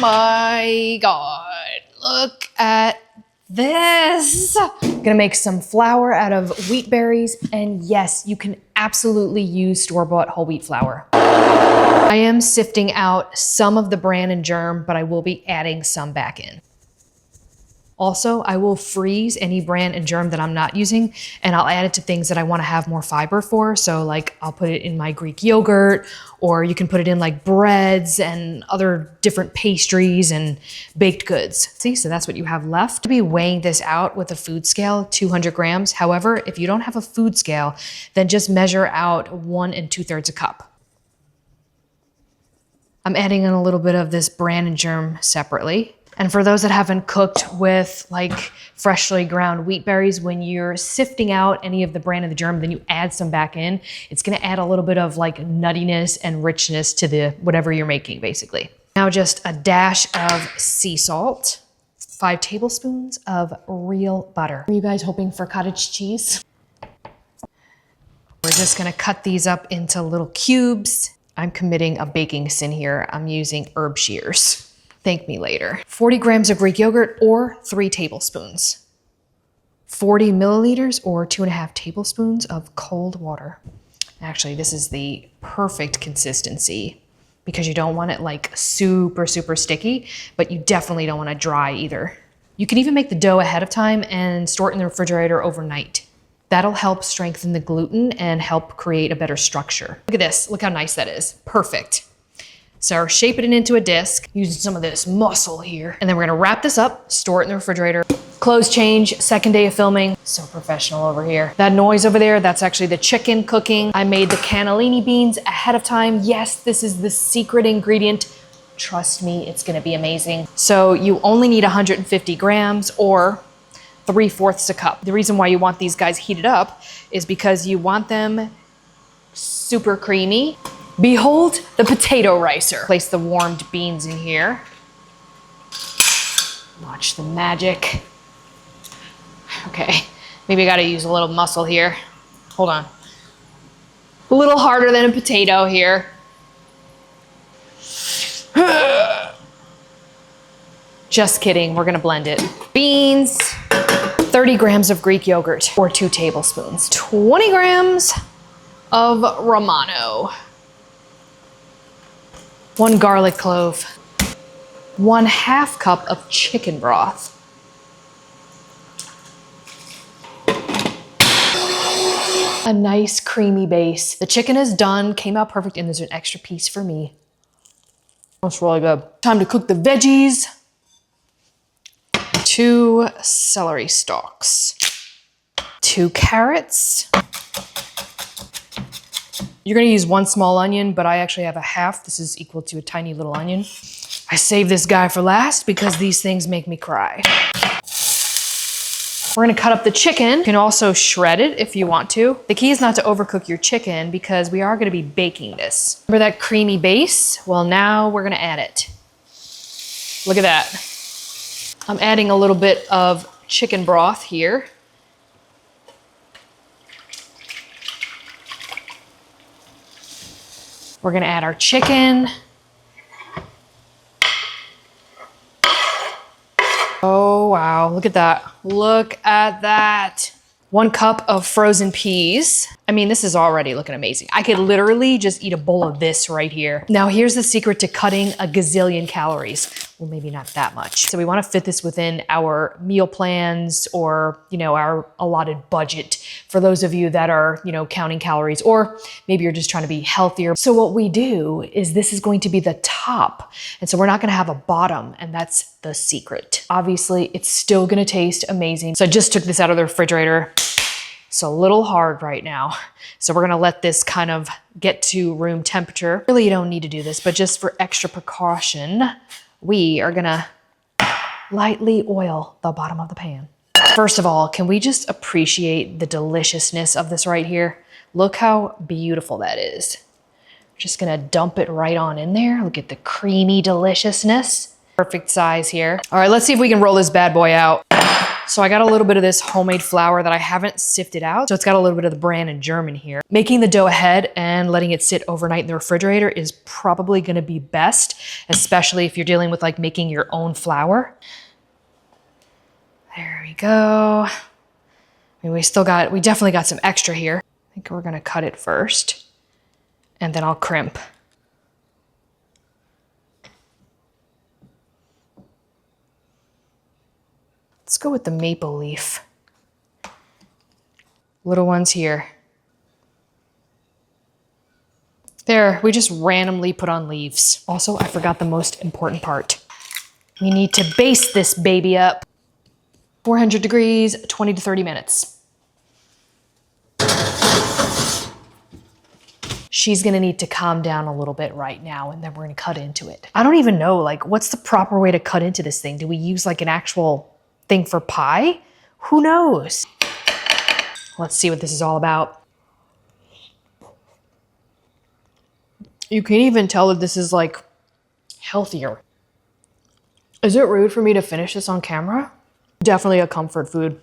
my God, look at this. I'm gonna make some flour out of wheat berries, and yes, you can absolutely use store-bought whole wheat flour. I am sifting out some of the bran and germ, but I will be adding some back in. Also, I will freeze any bran and germ that I'm not using, and I'll add it to things that I want to have more fiber for. So like I'll put it in my Greek yogurt, or you can put it in like breads and other different pastries and baked goods. See, so that's what you have left. To be weighing this out with a food scale, 200 grams. However, if you don't have a food scale, then just measure out 1 2/3 cup. I'm adding in a little bit of this bran and germ separately. And for those that haven't cooked with like freshly ground wheat berries, when you're sifting out any of the bran and the germ, then you add some back in, it's gonna add a little bit of like nuttiness and richness to the whatever you're making, basically. Now just a dash of sea salt, 5 tablespoons of real butter. Are you guys hoping for cottage cheese? We're just gonna cut these up into little cubes. I'm committing a baking sin here. I'm using herb shears. Thank me later. 40 grams of Greek yogurt or 3 tablespoons. 40 milliliters or 2.5 tablespoons of cold water. Actually, this is the perfect consistency because you don't want it like super, super sticky, but you definitely don't want it dry either. You can even make the dough ahead of time and store it in the refrigerator overnight. That'll help strengthen the gluten and help create a better structure. Look at this, look how nice that is, perfect. So shape it into a disc, using some of this muscle here. And then we're gonna wrap this up, store it in the refrigerator. Clothes change, second day of filming. So professional over here. That noise over there, that's actually the chicken cooking. I made the cannellini beans ahead of time. Yes, this is the secret ingredient. Trust me, it's gonna be amazing. So you only need 150 grams or 3/4 a cup. The reason why you want these guys heated up is because you want them super creamy. Behold the potato ricer. Place the warmed beans in here. Watch the magic. Okay, maybe I gotta use a little muscle here. Hold on. A little harder than a potato here. Just kidding, we're gonna blend it. Beans, 30 grams of Greek yogurt or 2 tablespoons. 20 grams of Romano. 1 garlic clove, 1/2 cup of chicken broth, a nice creamy base. The chicken is done, came out perfect, and there's an extra piece for me. That's really good. Time to cook the veggies. 2 celery stalks, 2 carrots. You're gonna use 1 small onion, but I actually have a half. This is equal to a tiny little onion. I saved this guy for last because these things make me cry. We're gonna cut up the chicken. You can also shred it if you want to. The key is not to overcook your chicken because we are gonna be baking this. Remember that creamy base? Well, now we're gonna add it. Look at that. I'm adding a little bit of chicken broth here. We're gonna add our chicken. Oh, wow, look at that. Look at that. 1 cup of frozen peas. I mean, this is already looking amazing. I could literally just eat a bowl of this right here. Now, here's the secret to cutting a gazillion calories. Well, maybe not that much. So we wanna fit this within our meal plans or, you know, our allotted budget for those of you that are, you know, counting calories, or maybe you're just trying to be healthier. So what we do is this is going to be the top. And so we're not gonna have a bottom, and that's the secret. Obviously, it's still gonna taste amazing. So I just took this out of the refrigerator. It's a little hard right now. So we're gonna let this kind of get to room temperature. Really, you don't need to do this, but just for extra precaution, we are gonna lightly oil the bottom of the pan. First of all, can we just appreciate the deliciousness of this right here? Look how beautiful that is. Just gonna dump it right on in there. Look at the creamy deliciousness. Perfect size here. All right, let's see if we can roll this bad boy out. So I got a little bit of this homemade flour that I haven't sifted out. So it's got a little bit of the bran and germ in here. Making the dough ahead and letting it sit overnight in the refrigerator is probably gonna be best, especially if you're dealing with like making your own flour. There we go. I mean, we definitely got some extra here. I think we're gonna cut it first and then I'll crimp. Let's go with the maple leaf. Little ones here. There, we just randomly put on leaves. Also, I forgot the most important part. We need to baste this baby up. 400 degrees, 20 to 30 minutes. She's gonna need to calm down a little bit right now, and then we're gonna cut into it. I don't even know, like, what's the proper way to cut into this thing? Do we use like an actual thing for pie? Who knows? Let's see what this is all about. You can even tell that this is like healthier. Is it rude for me to finish this on camera? Definitely a comfort food.